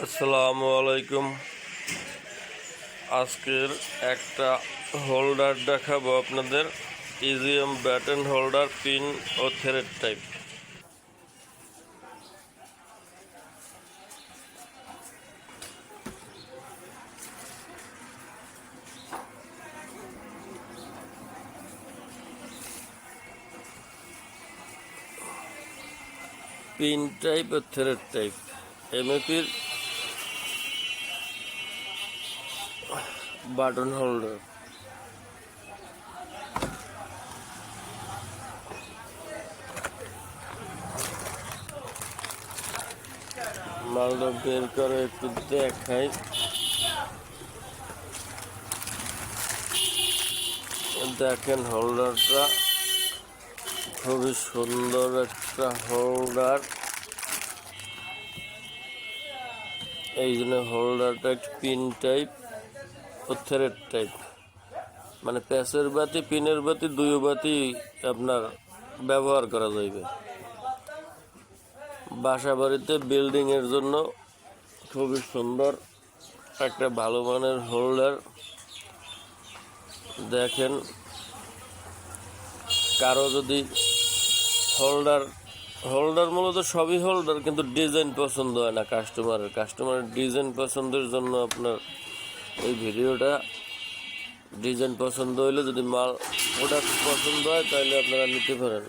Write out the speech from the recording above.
আসসালামু আলাইকুম। আজকের একটা হোল্ডার দেখাবো আপনাদের, ইজিএম ব্যাটন হোল্ডার, পিন ও থ্রেড টাইপ। পিন টাইপ ও থ্রেড টাইপ এমএপির বাটন হোল্ডার। মালটা বের করে একটু দেখাই। দেখেন, হোল্ডারটা খুবই সুন্দর একটা হোল্ডার। এই জন্য হোল্ডারটা একটা পিন টাইপ ও থ্রেড টাইপ, মানে প্যাচের বাতি, পিনের বাতি, দুই বাতি আপনার ব্যবহার করা যাবে। বাসা বাড়িতে বিল্ডিংয়ের জন্য খুবই সুন্দর একটা ভালো মানের হোল্ডার। দেখেন, কারো যদি হোল্ডার হোল্ডার মূলত সবই হোল্ডার, কিন্তু ডিজাইন পছন্দ হয় না কাস্টমারের ডিজাইন পছন্দের জন্য আপনার এই ভিডিওটা। ডিজাইন পছন্দ হইলে, যদি মাল প্রোডাক্ট পছন্দ হয়, তাহলে আপনারা নিতে পারেন।